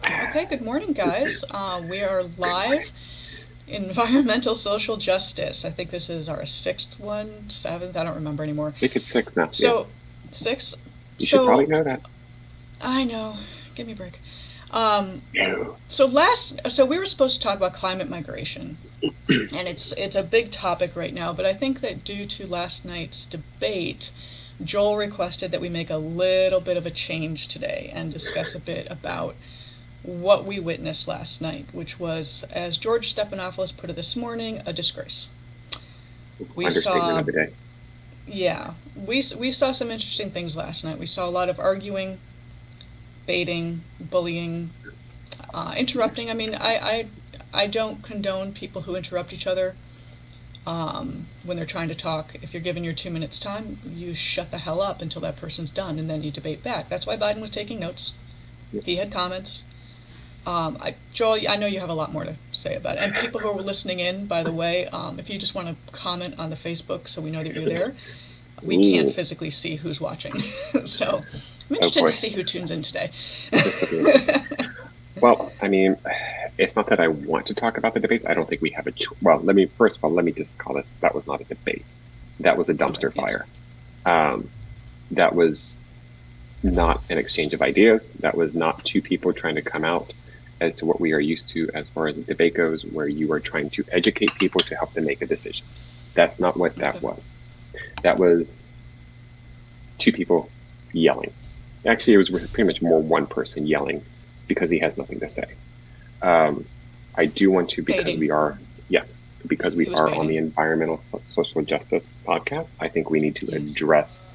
Okay, good morning, guys. We are live. Environmental social justice. I think this is our sixth one, seventh. I don't remember anymore. Think it's six now. Yeah, So, six. you should probably So know that. I know. Give me a break. Um, No. so we were supposed to talk about climate migration, and it's a big topic right now. But I think that due to last night's debate, Joel requested that we make a little bit of a change today and discuss a bit about what we witnessed last night, which was, as George Stephanopoulos put it this morning, a disgrace. We Understatement saw, of the day. yeah, we saw some interesting things last night. We saw a lot of arguing, baiting, bullying, interrupting. I mean, I don't condone people who interrupt each other when they're trying to talk. If you're given your 2 minutes time, you shut the hell up until that person's done, and then you debate back. That's why Biden was taking notes. He had comments. Joel, I know you have a lot more to say about it. And people who are listening in, by the way, if you just want to comment on the Facebook so we know that you're there, we can't Ooh. physically see who's watching. So I'm Oh interested to boy. see who tunes in today. Just looking at this. Well, I mean, it's not that I want to talk about the debates. I don't think we have a well, first of all, let me just call this, that was not a debate. That was a Okay, dumpster yes. fire. Um, that was not an exchange of ideas. That was not two people trying to come out as to what we are used to as far as the debate goes, where you are trying to educate people to help them make a decision. That's not what that Okay. was. That was two people yelling. Actually, it was pretty much more one person yelling because he has nothing to say. Um, I do want to, because Baiting. we are, yeah, because we He was are on the baiting. environmental social justice podcast, I think we need to Yes. address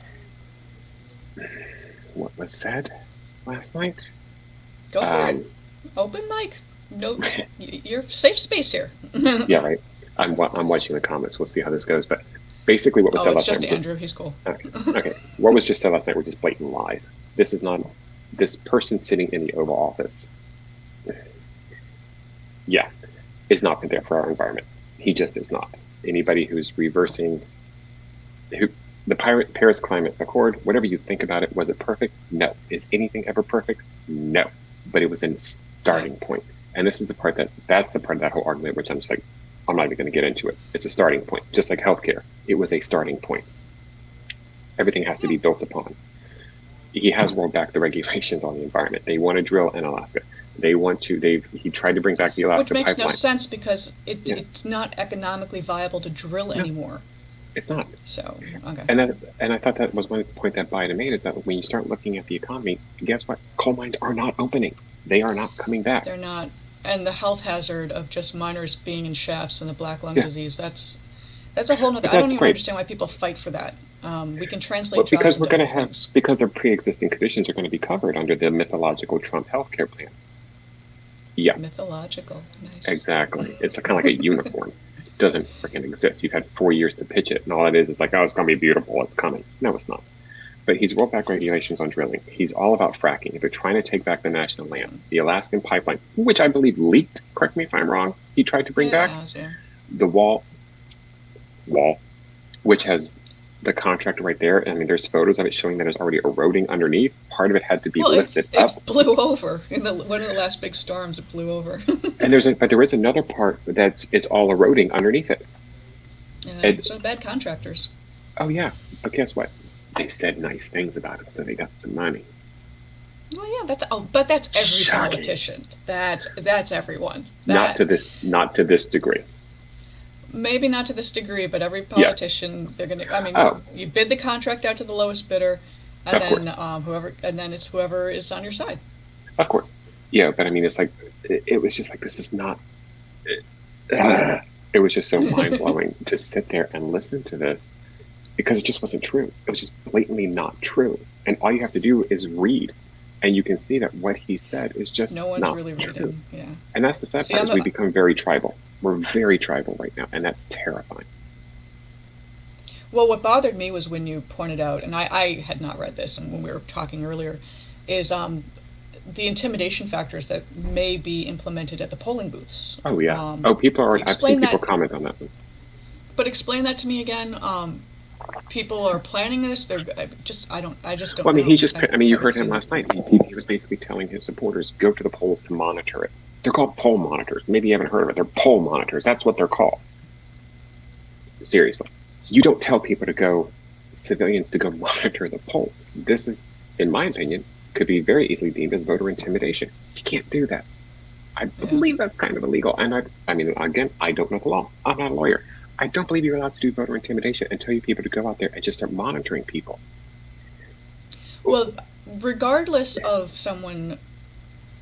what was said last night. Go for it. Um, Open mic. No, you're safe space here. yeah, right. I'm watching the comments. We'll see how this goes. But basically, what was Oh, said it's last just night. Andrew. He's cool. Okay, okay. What was just said last night were just blatant lies. This is not this person sitting in the Oval Office. Yeah, is not there for our environment. He just is not. Anybody who's reversing who the Paris Climate Accord, whatever you think about it, was it perfect? No. Is anything ever perfect? No. But it was a Yeah. starting point. And this is the part that's the part of that whole argument, which I'm just like, I'm not even going to get into it. It's a starting point, just like healthcare. It was a starting point. Everything has to Yeah. be built upon. He has rolled back the regulations on the environment. They want to drill in Alaska. He tried to bring back the Which Alaska makes no pipeline. sense because Yeah, it's not economically viable to drill no, anymore. it's not. So, okay. And I thought that was one point that Biden made, is that when you start looking at the economy, guess what? Coal mines are not opening. They are not coming back. They're not. And the health hazard of just miners being in shafts and the black lung Yeah, disease, that's a whole nother. but I don't that's even great. understand why people fight for that. We can translate But jobs because into other things. because their pre-existing conditions are going to be covered under the mythological Trump healthcare plan. Yeah, Mythological. Nice. exactly. It's kind of like a unicorn. It doesn't freaking exist. You've had 4 years to pitch it, and all it is like, oh, it's going to be beautiful. It's coming. No, it's not. But he's rolled back regulations on drilling. He's all about fracking. If they're trying to take back the national land, the Alaskan pipeline, which I believe leaked, correct me if I'm wrong, he tried to bring Yeah, it back has, yeah. the wall, which has the contractor right there. I mean, there's photos of it showing that it's already eroding underneath. Part of it had to be Well, lifted it up. blew over in one of the last big storms. It blew over. And but there is another part it's all eroding underneath it. Yeah, And so bad contractors. oh yeah, but guess what? They said nice things about him, so they got some money. Well, yeah, but that's every Shocking. politician. That's everyone. Not That to this degree. maybe not to this degree, but every Yeah. politician they're gonna. I mean, Oh, you bid the contract out to the lowest bidder, and of then course, it's whoever is on your side. of course. Yeah, but I mean, it's like it was just like this is not. It was just so mind blowing to sit there and listen to this because it just wasn't true. It was just blatantly not true. And all you have to do is read, and you can see that what he said is just No one's not really true. reading. Yeah. And that's the sad See, part, is we become very tribal. We're very tribal right now, and that's terrifying. Well, what bothered me was when you pointed out, and I had not read this, and when we were talking earlier, is the intimidation factors that may be implemented at the polling booths. Oh yeah. Oh, people are. I've seen Explain people that, comment on that one. but explain that to me again. people are planning this. I just don't Well, I mean, know. he's just. I've I mean, you haven't heard him seen it. last night. He was basically telling his supporters, "Go to the polls to monitor it." They're called poll monitors. Maybe you haven't heard of it. They're poll monitors. That's what they're called. Seriously, you don't tell people to go, civilians to go monitor the polls. This is, in my opinion, could be very easily deemed as voter intimidation. You can't do that. I Yeah. believe that's kind of illegal. And I mean, again, I don't know the law. I'm not a lawyer. I don't believe you're allowed to do voter intimidation and tell you people to go out there and just start monitoring people. Well, regardless of someone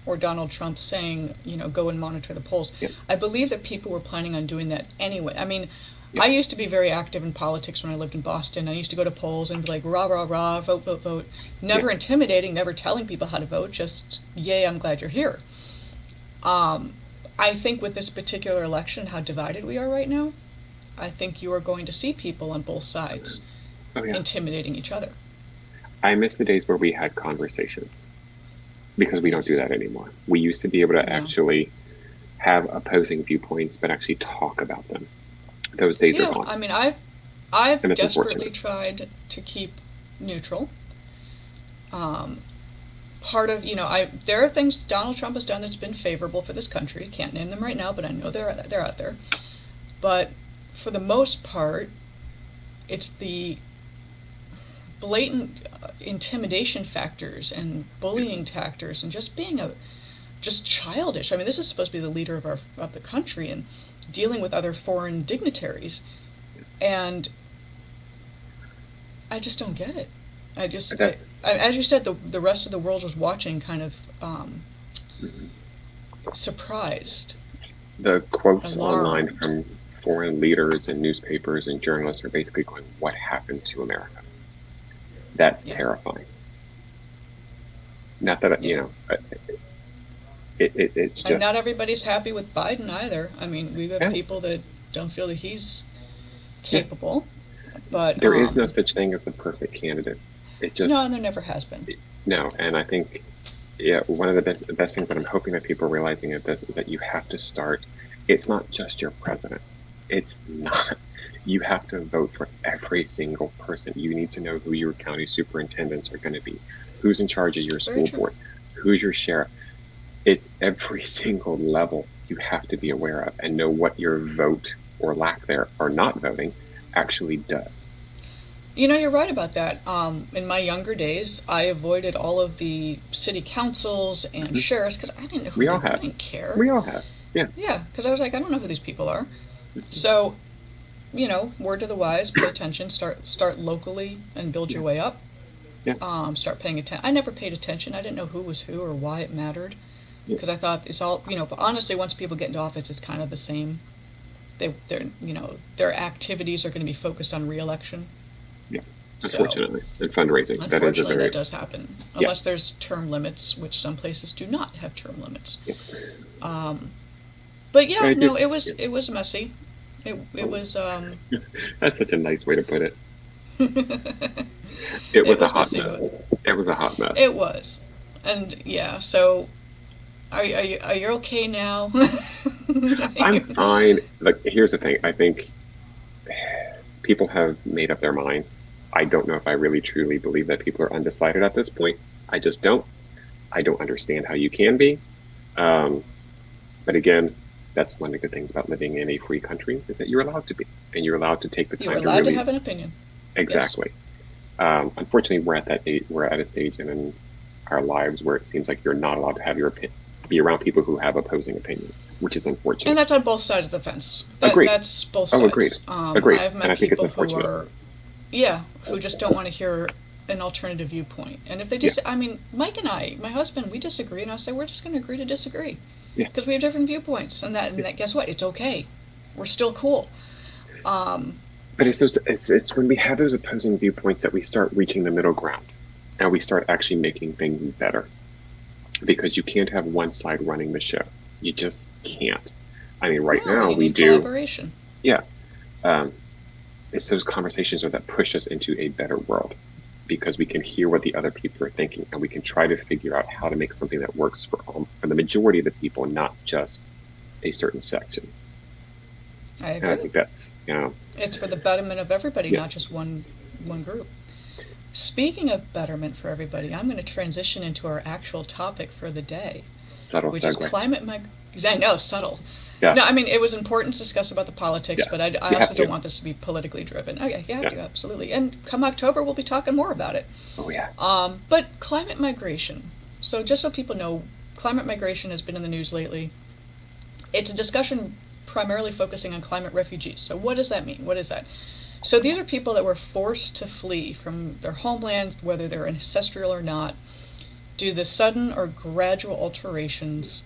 or Donald Trump saying, go and monitor the polls, Yep. I believe that people were planning on doing that anyway. I mean, Yep. I used to be very active in politics when I lived in Boston. I used to go to polls and be like, rah, rah, rah, vote, vote, vote. Never Yep. intimidating, never telling people how to vote, just, yay, I'm glad you're here. I think with this particular election, how divided we are right now, I think you are going to see people on both sides Oh, yeah. intimidating each other. I miss the days where we had conversations because we don't do that anymore. We used to be able to Yeah. actually have opposing viewpoints, but actually talk about them. Those days are gone. I mean, I've And it's desperately unfortunate. tried to keep neutral. Part of, there are things Donald Trump has done that's been favorable for this country. Can't name them right now, but I know they're out there. But for the most part, it's the blatant intimidation factors and bullying tactics and just being just childish. I mean, this is supposed to be the leader of the country and dealing with other foreign dignitaries, and I just don't get it. As you said, the rest of the world was watching, kind of Mhm. surprised, The quotes online alarmed. from foreign leaders and newspapers and journalists are basically going, "What happened to America?" That's Yeah. terrifying. Not that, Yeah. it's And not just, everybody's happy with Biden either. I mean, we've got yeah, people that don't feel that he's yeah. capable, but There is no such thing as the perfect candidate. It just, no, and there never has been. no. And I think, yeah, one of the best things that I'm hoping that people are realizing of this is that you have to start. It's not just your president. It's not. You have to vote for every single person. You need to know who your county superintendents are going to be, who's in charge of your Very school true. board, who's your sheriff. It's every single level you have to be aware of and know what your vote or lack there or not voting actually does. You're right about that. In my younger days, I avoided all of the city councils and Hmm. sheriffs because I didn't know who We they all were. I have. didn't care. We all have. Yeah. Yeah, because I was like, I don't know who these people are. Mhm. So, word to the wise: pay attention. Start locally and build your Yeah. way up. Yeah. Start paying attention. I never paid attention. I didn't know who was who or why it mattered Yeah. because I thought it's all. But honestly, once people get into office, it's kind of the same. Their activities are going to be focused on re-election. Yeah. So, Unfortunately, and fundraising. That is a unfortunately, very, that does happen, yeah. unless there's term limits, which some places do not have term limits. Yeah. Um, but yeah, I no, do. Yeah. it was messy. It was That's such a nice way to put it. it It was a was hot messy, mess. It was a hot mess. it was, and yeah. So, are you okay now? I'm fine. Like, here's the thing. I think people have made up their minds. I don't know if I really truly believe that people are undecided at this point. I just don't. I don't understand how you can be. Um, but again, that's one of the good things about living in a free country is that you're allowed to be, and you're allowed to take the You're time to allowed to really have an opinion. exactly. Unfortunately, we're at that age, we're at a stage in our lives where it seems like you're not allowed to have your be around people who have opposing opinions, which is And unfortunate. that's on both sides of the fence. Agreed. That's both Oh, sides. agreed. Agreed. I've And met I think it's people who unfortunate. are, yeah, who just don't want to hear an alternative viewpoint. And if they Yeah. I mean, Mike and I, my husband, we disagree, and I say we're just going to agree to disagree Yeah. because we have different viewpoints, and that guess what? It's okay. We're still cool. Um, But it's when we have those opposing viewpoints that we start reaching the middle ground, and we start actually making things better. Because you can't have one side running the show. You just can't. I mean, right no, now you we need do. collaboration. Yeah. Um, it's those conversations that push us into a better world because we can hear what the other people are thinking and we can try to figure out how to make something that works for the majority of the people, not just a certain section. I And I agree. think that's, It's for the betterment of everybody, yeah, not just one one group. Speaking of betterment for everybody, I'm going to transition into our actual topic for the day, Subtle which is segue. climate I know, subtle. Yeah. No, I mean, it was important to discuss about the politics, Yeah. but I You also have don't to. want this to be politically driven. Oh, yeah, you have Yeah. to, absolutely. And come October, we'll be talking more about it. Oh yeah. But climate migration. So, just so people know, climate migration has been in the news lately. It's a discussion primarily focusing on climate refugees. So, what does that mean? What is that? So, these are people that were forced to flee from their homelands, whether they're ancestral or not, due to the sudden or gradual alterations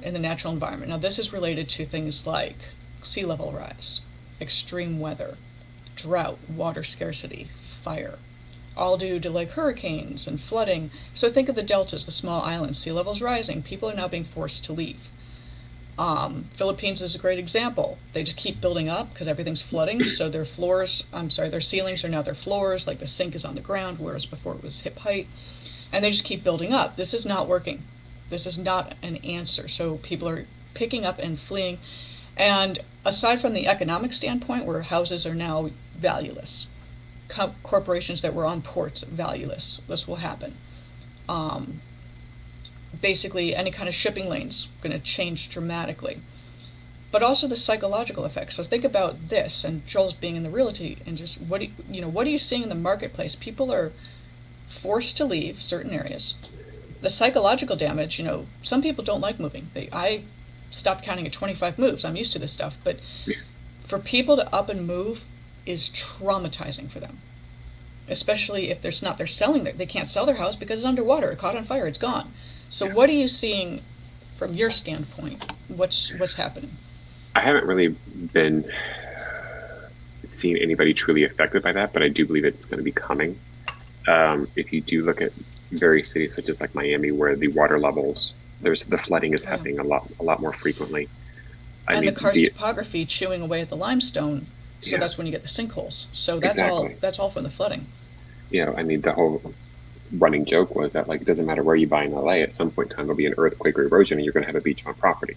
in the natural environment. Now, this is related to things like sea level rise, extreme weather, drought, water scarcity, fire, all due to like hurricanes and flooding. So think of the deltas, the small islands, sea levels rising. People are now being forced to leave. Philippines is a great example. They just keep building up because everything's flooding. So their ceilings are now their floors. Like the sink is on the ground, whereas before it was hip height. And they just keep building up. This is not working. This is not an answer. So people are picking up and fleeing. And aside from the economic standpoint, where houses are now valueless, corporations that were on ports valueless, this will happen. Um, Basically, any kind of shipping lanes going to change dramatically. But also the psychological effects. So think about this, and Joel's being in the realty, and just what are you seeing in the marketplace? People are forced to leave certain areas. The psychological damage, some people don't like moving. I stopped counting at 25 moves. I'm used to this stuff, but for people to up and move is traumatizing for them. Especially if they're selling they can't sell their house because it's underwater, it caught on fire, it's gone. So what are you seeing from your standpoint? What's happening? I haven't really been seeing anybody truly affected by that, but I do believe it's going to be coming. If you do look at various cities such as like Miami, where the water levels, the flooding is happening a lot more frequently. The karst topography chewing away at the limestone, so that's when you get the sinkholes. So that's exactly. That's all from the flooding. The whole running joke was that like it doesn't matter where you buy in LA, at some point in time there'll be an earthquake or erosion and you're going to have a beachfront property.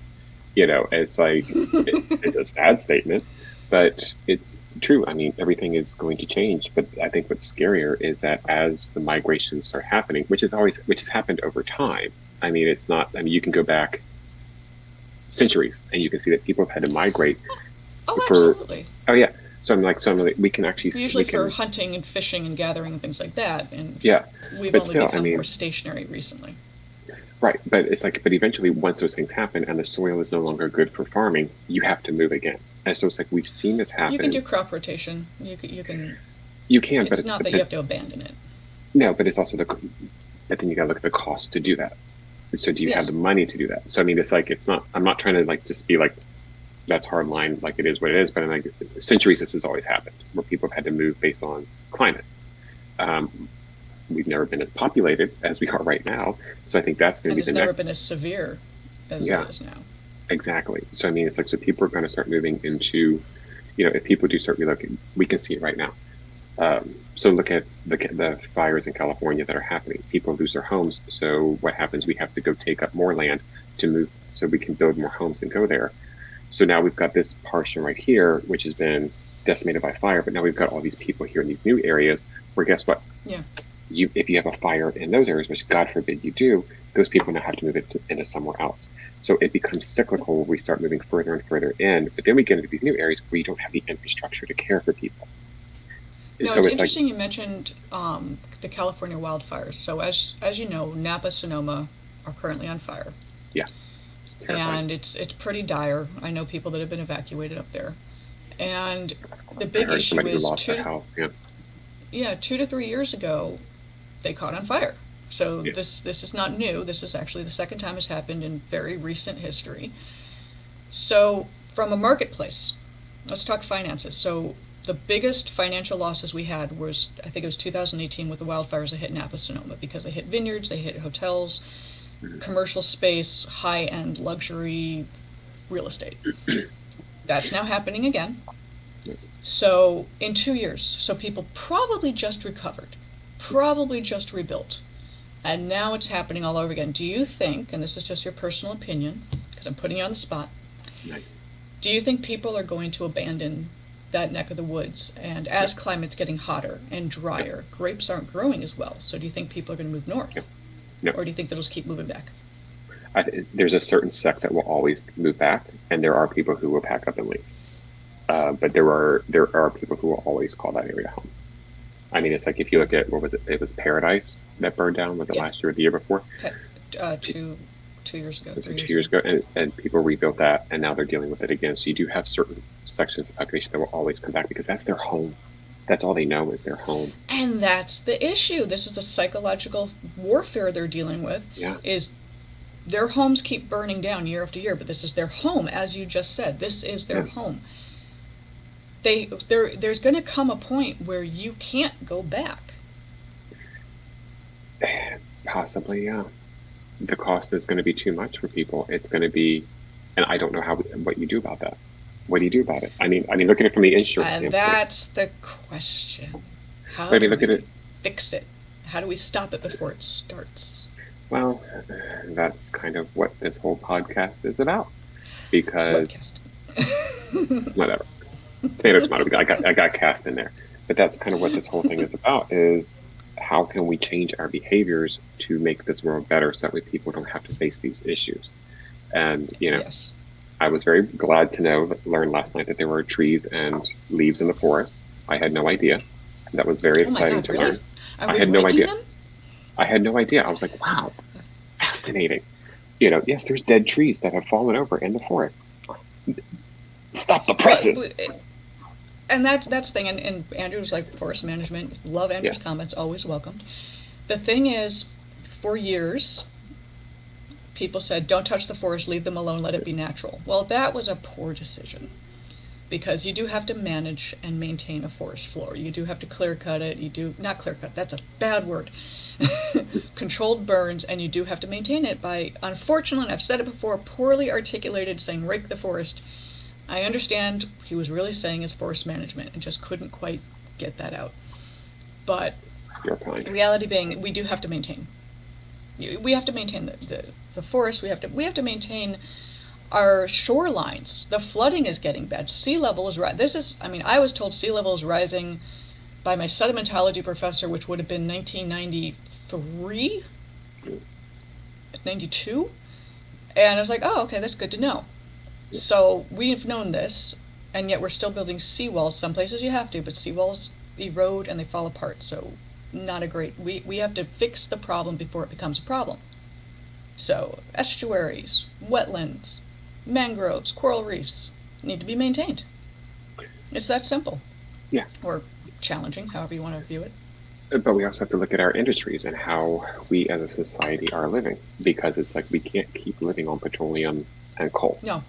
It's like it's a sad statement, but it's true. I mean, everything is going to change, but I think what's scarier is that as the migrations start happening, which has happened over time. I mean, it's not. I mean, you can go back centuries and you can see that people have had to migrate. Absolutely. Oh yeah. So we can actually usually for hunting and fishing and gathering and things like that. And we've but only still, become more stationary recently. Right, but it's like, but eventually, once those things happen and the soil is no longer good for farming, you have to move again. And so it's like we've seen this happen. You can do crop rotation. You can. You can, it's but not that you have to abandon it. No, but it's also but then you got to look at the cost to do that. So do you have the money to do that? So I mean, it's like it's not. I'm not trying to like just be like that's hard line, like it is what it is. But in like centuries, this has always happened where people have had to move based on climate. We've never been as populated as we are right now. So I think that's going to be the next. It's never been as severe as it is now. Exactly. So I mean, it's like, so people are going to start moving into, if people do start relocating, we can see it right now. So look at the fires in California that are happening. People lose their homes. So what happens? We have to go take up more land to move so we can build more homes and go there. So now we've got this portion right here, which has been decimated by fire, but now we've got all these people here in these new areas where guess what? Yeah. If you have a fire in those areas, which God forbid you do, those people now have to move into somewhere else. So it becomes cyclical where we start moving further and further in, but then we get into these new areas where you don't have the infrastructure to care for people. No, so it's interesting you mentioned the California wildfires. So as you know, Napa, Sonoma are currently on fire. Yeah. It's terrifying. And it's pretty dire. I know people that have been evacuated up there. And the big issue is 2 to 3 years ago, they caught on fire. So this is not new. This is actually the second time it's happened in very recent history. So from a marketplace, let's talk finances. So the biggest financial losses we had was, I think it was 2018 with the wildfires that hit Napa, Sonoma, because they hit vineyards, they hit hotels, commercial space, high-end luxury real estate. That's now happening again. So in 2 years, so people probably just recovered, probably just rebuilt, and now it's happening all over again. Do you think, and this is just your personal opinion, because I'm putting you on the spot, nice. Do you think people are going to abandon that neck of the woods, and as climate's getting hotter and drier, grapes aren't growing as well. So do you think people are going to move north? No. Or do you think they'll just keep moving back? There's a certain sect that will always move back, and there are people who will pack up and leave. But there are people who will always call that area home. I mean, it's like if you look at, what was it? It was Paradise that burned down. Was it last year or the year before? 2 years ago. It was 2 years ago, and people rebuilt that, and now they're dealing with it again. So you do have certain sections of the population that will always come back because that's their home. That's all they know is their home. And that's the issue. This is the psychological warfare they're dealing with. Yeah. Is their homes keep burning down year after year, but this is their home, as you just said. This is their home. There's going to come a point where you can't go back. Possibly, yeah. The cost is going to be too much for people. It's going to be, and I don't know what you do about that. What do you do about it? I mean, look at it from the insurance standpoint. And that's the question. How do we fix it? How do we stop it before it starts? Well, that's kind of what this whole podcast is about. Because whatever, tomato. I got cast in there, but that's kind of what this whole thing is about. Is how can we change our behaviors to make this world better so that way people don't have to face these issues? And Yes. I was very glad to learn last night that there were trees and leaves in the forest. I had no idea. That was very exciting to learn. I had no idea. I had no idea. I was like, wow, fascinating. Yes, there's dead trees that have fallen over in the forest. Stop the presses. And that's the thing. And Andrew's like forest management. Love Andrew's comments. Always welcomed. The thing is, for years, people said, don't touch the forest, leave them alone, let it be natural. Well, that was a poor decision because you do have to manage and maintain a forest floor. You do have to clear cut it. Not clear cut, that's a bad word. Controlled burns, and you do have to maintain it by, unfortunately, and I've said it before, poorly articulated saying rake the forest. I understand he was really saying is forest management and just couldn't quite get that out. But reality being, we do have to maintain. We have to maintain the forest. We have to maintain our shorelines. The flooding is getting bad. Sea level is rising. I was told sea level is rising by my sedimentology professor, which would have been 1993, 92, and I was like, oh, okay, that's good to know. So we've known this, and yet we're still building seawalls. Some places you have to, but seawalls erode and they fall apart. So not a great. We have to fix the problem before it becomes a problem. So estuaries, wetlands, mangroves, coral reefs need to be maintained. It's that simple. Yeah. Or challenging, however you want to view it. But we also have to look at our industries and how we as a society are living, because it's like we can't keep living on petroleum and coal. No.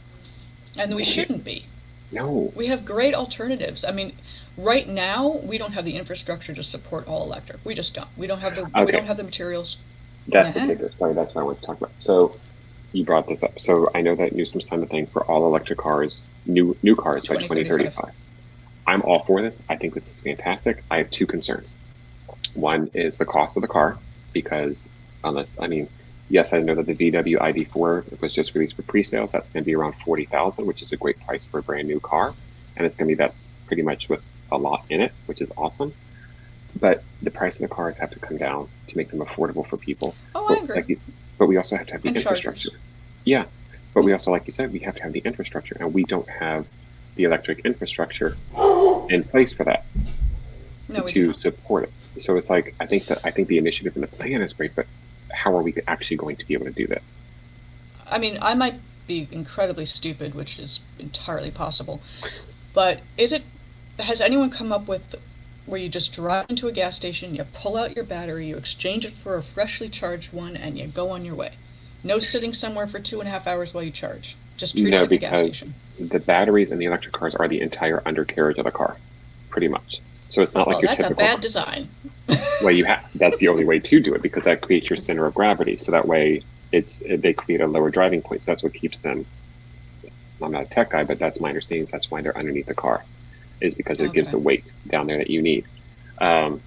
And we shouldn't be. No. We have great alternatives. Right now we don't have the infrastructure to support all electric. We just don't. We don't have the materials. That's the bigger story. That's what I want to talk about. So you brought this up. So I know that Newsom's signed a thing for all electric cars, new cars by 2035. I'm all for this. I think this is fantastic. I have two concerns. One is the cost of the car, because yes, I know that the VW ID4 was just released for pre-sales. That's going to be around $40,000, which is a great price for a brand new car. And it's going to be, that's pretty much with a lot in it, which is awesome. But the price of the cars have to come down to make them affordable for people. I agree. But we also have to have the and infrastructure. Chargers. Yeah. But we also, like you said, we have to have the infrastructure, and we don't have the electric infrastructure in place for that to support it. So it's like, I think the initiative and the plan is great, but how are we actually going to be able to do this? I might be incredibly stupid, which is entirely possible, but has anyone come up with where you just drive into a gas station, you pull out your battery, you exchange it for a freshly charged one, and you go on your way? No sitting somewhere for 2.5 hours while you charge. Just treat it like a gas station. The batteries in the electric cars are the entire undercarriage of the car, pretty much. So it's not like your typical. That's a bad design. Well, that's the only way to do it, because that creates your center of gravity. So that way, they create a lower driving point. So that's what keeps them. I'm not a tech guy, but that's my understanding. That's why they're underneath the car, is because it gives the weight down there that you need. And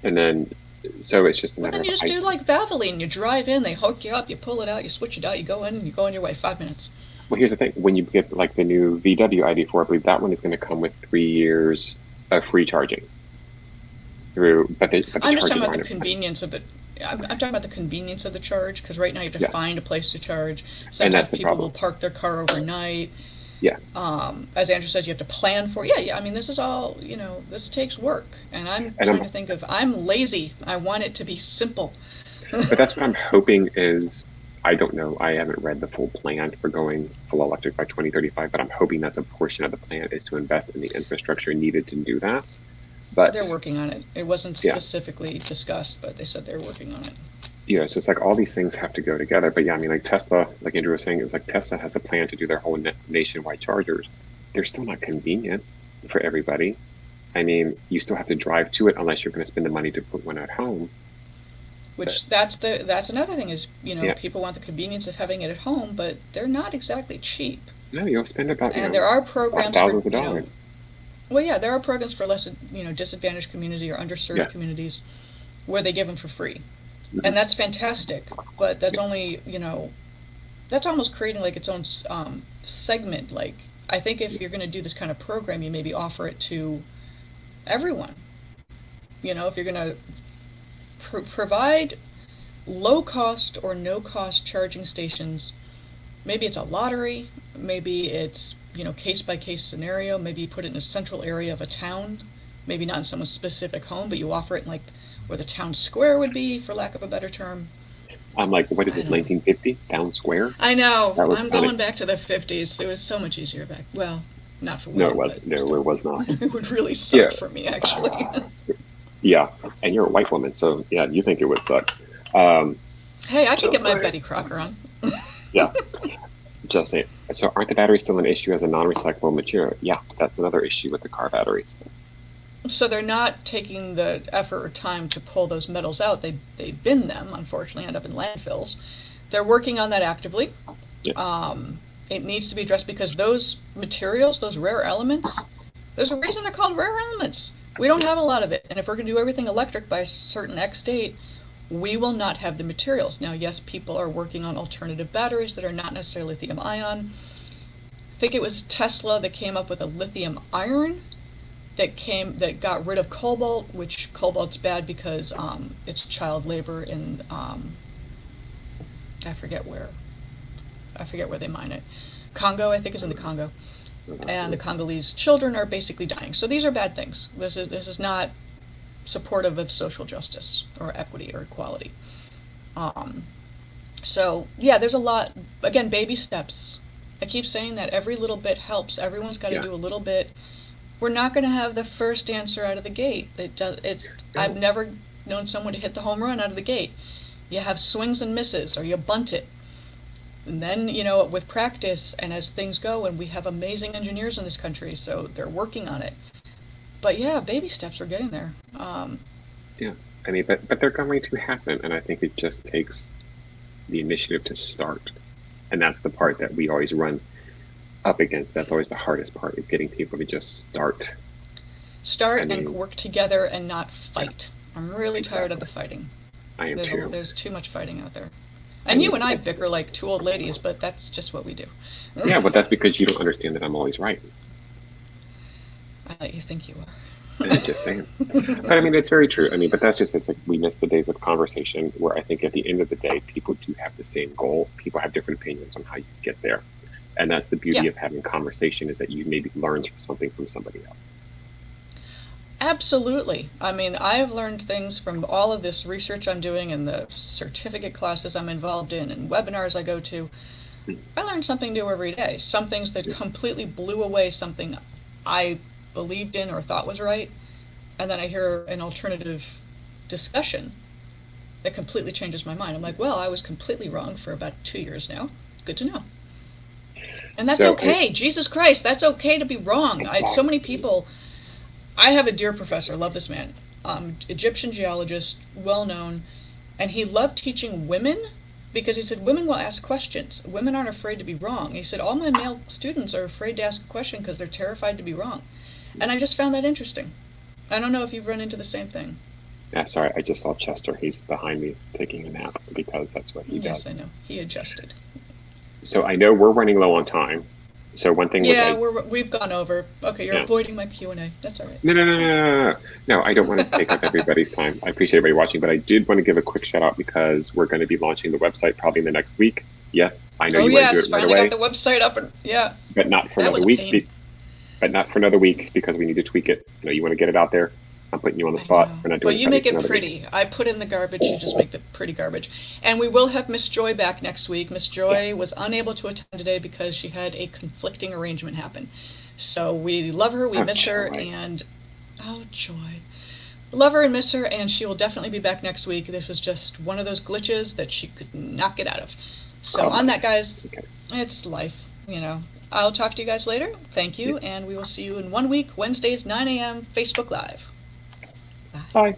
then, so it's just a matter of. Then you just do like Valvoline. You drive in, they hook you up, you pull it out, you switch it out, you go in, and you go on your way. 5 minutes. Well, here's the thing: when you get like the new VW ID4, I believe that one is going to come with 3 years of free charging through, but the I'm just talking charges about the aren't. convenience of it. I'm talking about the convenience of the charge, because right now you have to Yeah, find a place to charge. and Sometimes that's the people will problem. park their car overnight. Yeah, As Andrew said, you have to plan for. Yeah, yeah. I mean, this is all, this takes work, and I'm and trying to think of. I'm lazy. I want it to be simple. but that's what I'm hoping is. I don't know. I haven't read the full plan for going full electric by 2035, but I'm hoping that's a portion of the plan is to invest in the infrastructure needed to do that. They're But working on it. It wasn't yeah, specifically discussed, but they said they're working on it. so it's like all these things have to go together. But yeah, I mean, like Tesla, like Andrew was saying, it's like Tesla has a plan to do their whole nationwide chargers. They're still not convenient for everybody. I mean, you still have to drive to it unless you're going to spend the money to put one at home. But Which that's another thing is, yeah, people want the convenience of having it at home, but they're not exactly cheap. no, you'll spend about And there are programs for, thousands of dollars. well, yeah, there are programs for less, disadvantaged community or underserved Yeah. communities where they give them for free. Mhm. And that's fantastic, but that's only, that's almost creating like its own segment. Like, I think if you're going to do this kind of program, you maybe offer it to everyone. If you're going to provide low cost or no cost charging stations, maybe it's a lottery, maybe it's, case by case scenario, maybe you put it in a central area of a town, maybe not in someone's specific home, but you offer it in like where the town square would be, for lack of a better term. I'm like, what is I this, don't know. 1950 town square? I know. That was I'm funny. going back to the 50s. It was so much easier back. Well, not for No, women, it was but no, still. it was not. It would really suck Yeah, for me, actually. yeah, and you're a white woman, so yeah, you think it would suck. Um, Hey, I could so get my Betty Crocker on. yeah, just saying. So aren't the batteries still an issue as a non-recyclable material? Yeah, that's another issue with the car batteries. So they're not taking the effort or time to pull those metals out. They bin them, unfortunately, end up in landfills. They're working on that actively. Yeah, It needs to be addressed because those materials, those rare elements, there's a reason they're called rare elements. We don't have a lot of it, and if we're going to do everything electric by a certain X date, we will not have the materials. Now, yes, people are working on alternative batteries that are not necessarily lithium ion. I think it was Tesla that came up with a lithium iron that got rid of cobalt, which cobalt's bad because it's child labor in I forget where. I forget where they mine it. Congo, I think, is in the Congo, and the Congolese children are basically dying. So these are bad things. This is not supportive of social justice or equity or equality. Um, so yeah, there's a lot. Again, baby steps. I keep saying that every little bit helps. Everyone's got to yeah. do a little bit. We're not going to have the first answer out of the gate. I've No, never known someone to hit the home run out of the gate. You have swings and misses, or you bunt it. And then, with practice and as things go, and we have amazing engineers in this country, so they're working on it. But yeah, baby steps are getting there. yeah. I mean, but they're going to happen, and I think it just takes the initiative to start, and that's the part that we always run up against. That's always the hardest part is getting people to just start. I Start and mean, work together and not yeah, fight. I'm really tired of the exactly. fighting. I am too. There's too much fighting out there. I And you mean, and I it's bicker like two old ladies, but that's just what we do. yeah, but that's because you don't understand that I'm always right. I let you think you I'm just saying. But I mean, it's very true. I mean, but that's just it's like we miss the days of conversation where I think at the end of the day, people do have the same goal. People have different opinions on how you get there, and that's the Yeah, beauty of having conversation is that you maybe learn something from somebody else. absolutely. I mean, I've learned things from all of this research I'm doing and the certificate classes I'm involved in and webinars I go to. Mm, I learn something new every day. Some things that yeah, completely blew away something I believed in or thought was right, and then I hear an alternative discussion that completely changes my mind. I'm like, well, I was completely wrong for about 2 years now. Good to know. And that's So okay. Jesus Christ, that's okay to be wrong. So many exactly. people. I have a dear professor, love this man, Egyptian geologist, well known, and he loved teaching women because he said women will ask questions. Women aren't afraid to be wrong. He said all my male students are afraid to ask a question because they're terrified to be wrong. And I just found that interesting. I don't know if you've run into the same thing. Yeah, sorry, I just saw Chester. He's behind me taking a nap because that's what he Yes, I does. know. He adjusted. So I know we're running low on time. So one thing Yeah, was we've gone over. Okay, you're yeah. avoiding my Q&A. That's all right. No. I don't want to take up everybody's time. I appreciate everybody watching, but I did want to give a quick shout out because we're going to be launching the website probably in the next week. Yes, I know Oh you want to do yes, it right finally got away, the website up, and yeah, but not for that another was a week. pain. But not for another week because we need to tweak it. You want to get it out there. I'm putting you on the I spot. know. We're not But doing you probably make for it another week. pretty. I put in the garbage, you just make the pretty garbage. And we will have Miss Joy back next week. Miss Yes. Joy was unable to attend today because she had a conflicting arrangement happen. So we love her, we Oh, miss her, joy. and oh joy. Love her and miss her, and she will definitely be back next week. This was just one of those glitches that she could not get out of. So Oh, on that, guys, okay. it's life, I'll talk to you guys later. Thank you, Yeah. and we will see you in 1 week, Wednesdays, 9 a.m., Facebook Live. Bye. Bye.